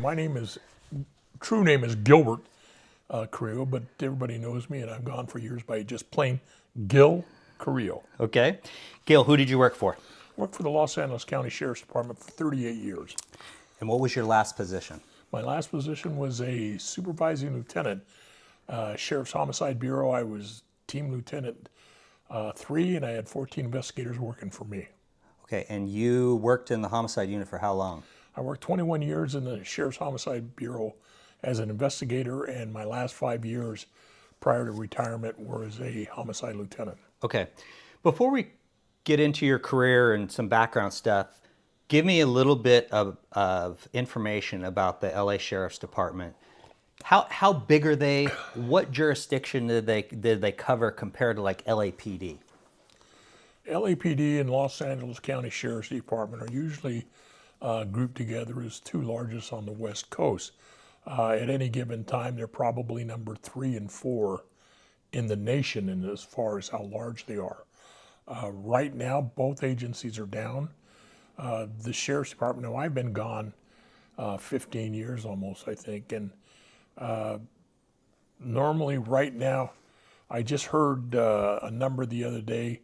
My true name is Gilbert Carrillo, but everybody knows me, and I've gone for years by just plain Gil Carrillo. Okay. Gil, who did you work for? Worked for the Los Angeles County Sheriff's Department for 38 years. And what was your last position? My last position was a supervising lieutenant, Sheriff's Homicide Bureau. I was team lieutenant 3, and I had 14 investigators working for me. Okay, and you worked in the homicide unit for how long? I worked 21 years in the Sheriff's Homicide Bureau as an investigator, and my last 5 years prior to retirement was a homicide lieutenant. Okay. Before we get into your career and some background stuff, give me a little bit of information about the LA Sheriff's Department. How big are they? What jurisdiction did they cover compared to like LAPD? LAPD and Los Angeles County Sheriff's Department are usually grouped together as two largest on the West Coast. At any given time, they're probably number 3 and 4 in the nation in as far as how large they are. Right now, both agencies are down. The Sheriff's Department, now I've been gone 15 years almost, I think, and normally right now, I just heard a number the other day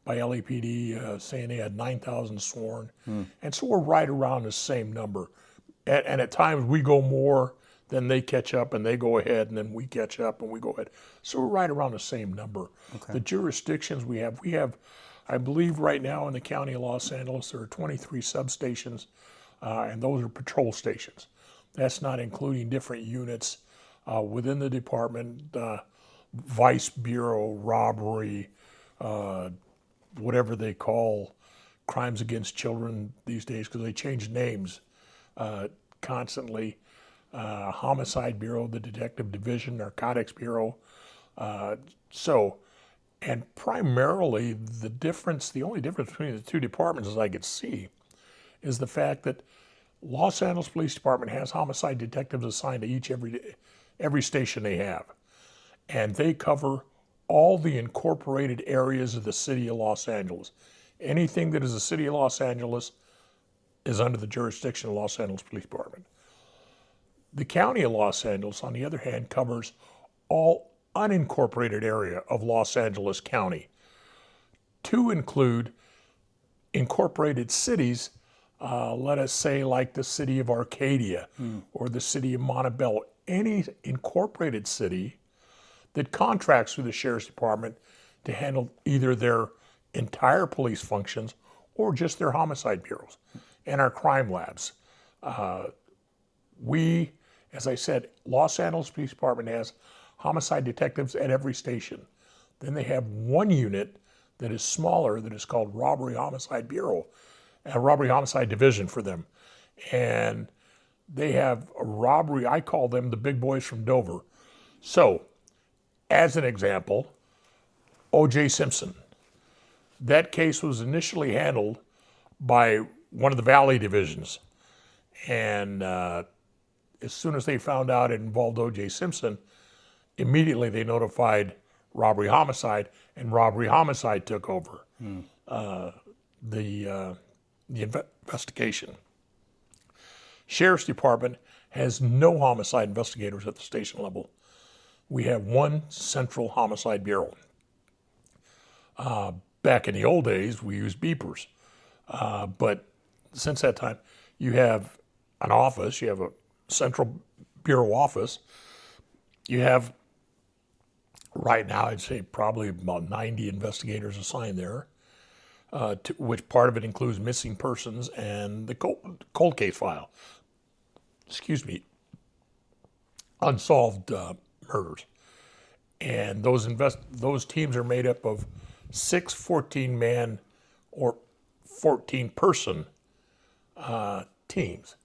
by LAPD saying they had 9,000 sworn. And so we're right around the same number. And at times we go more, then they catch up and they go ahead, and then we catch up and we go ahead. So we're right around the same number. Okay. The jurisdictions we have, I believe right now in the county of Los Angeles, there are 23 substations, and those are patrol stations. That's not including different units within the department, vice bureau, robbery, whatever they call crimes against children these days, because they change names constantly. Homicide Bureau, the Detective Division, Narcotics Bureau. And primarily the only difference between the two departments, as I could see, is the fact that Los Angeles Police Department has homicide detectives assigned to every station they have. And they cover all the incorporated areas of the city of Los Angeles. Anything that is the city of Los Angeles is under the jurisdiction of Los Angeles Police Department. The county of Los Angeles, on the other hand, covers all unincorporated area of Los Angeles County. To include incorporated cities, let us say like the city of Arcadia or the city of Montebello, any incorporated city that contracts with the Sheriff's Department to handle either their entire police functions or just their homicide bureaus and our crime labs. As I said, Los Angeles Police Department has homicide detectives at every station. Then they have one unit that is smaller that is called Robbery Homicide Bureau, a Robbery Homicide Division for them. And they have a robbery, I call them the big boys from Dover. So, as an example, O.J. Simpson. That case was initially handled by one of the Valley divisions. And as soon as they found out it involved O.J. Simpson, immediately they notified Robbery Homicide, and Robbery Homicide took over the investigation. Sheriff's Department has no homicide investigators at the station level. We have one central homicide bureau. Back in the old days, we used beepers. But since that time, you have an office, you have a central bureau office. You have, right now, I'd say probably about 90 investigators assigned there, which part of it includes missing persons and the cold case file. Unsolved murders. And those teams are made up of 6 14-man or 14-person teams.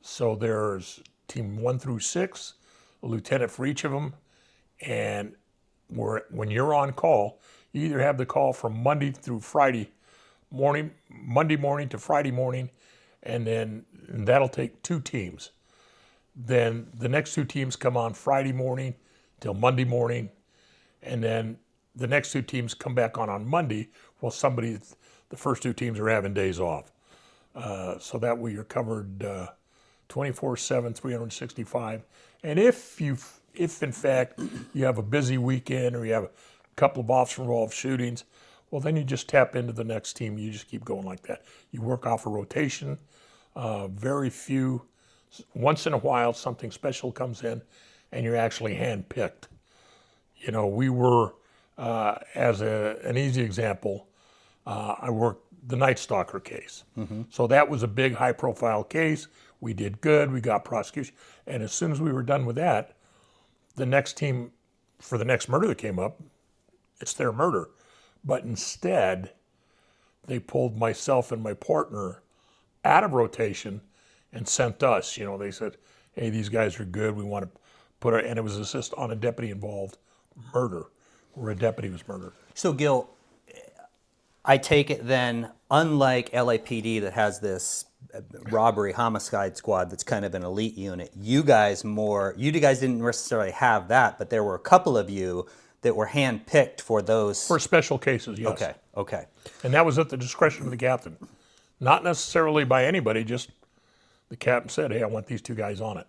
So there's team 1 through 6, a lieutenant for each of them, and when you're on call, you either have the call from Monday through Friday morning, Monday morning to Friday morning, and that'll take 2 teams. Then the next 2 teams come on Friday morning till Monday morning, and then the next 2 teams come back on Monday while the first 2 teams are having days off. So that way you're covered 24/7, 365. And if in fact you have a busy weekend or you have a couple of officer-involved shootings, well, then you just tap into the next team. You just keep going like that. You work off a rotation. Very few. Once in a while, something special comes in, and you're actually handpicked. You know, we were, as an easy example, I worked the Night Stalker case. So that was a big, high-profile case. We did good. We got prosecution. And as soon as we were done with that, the next team for the next murder that came up, it's their murder. But instead, they pulled myself and my partner out of rotation and sent us. You know, they said, hey, these guys are good. We want to put our, and it was assist on a deputy-involved murder, where a deputy was murdered. So, Gil, I take it then, unlike LAPD that has this robbery homicide squad that's kind of an elite unit, you guys didn't necessarily have that, but there were a couple of you that were handpicked for those. For special cases, yes. Okay, okay. And that was at the discretion of the captain. Not necessarily by anybody, just the captain said, hey, I want these two guys on it.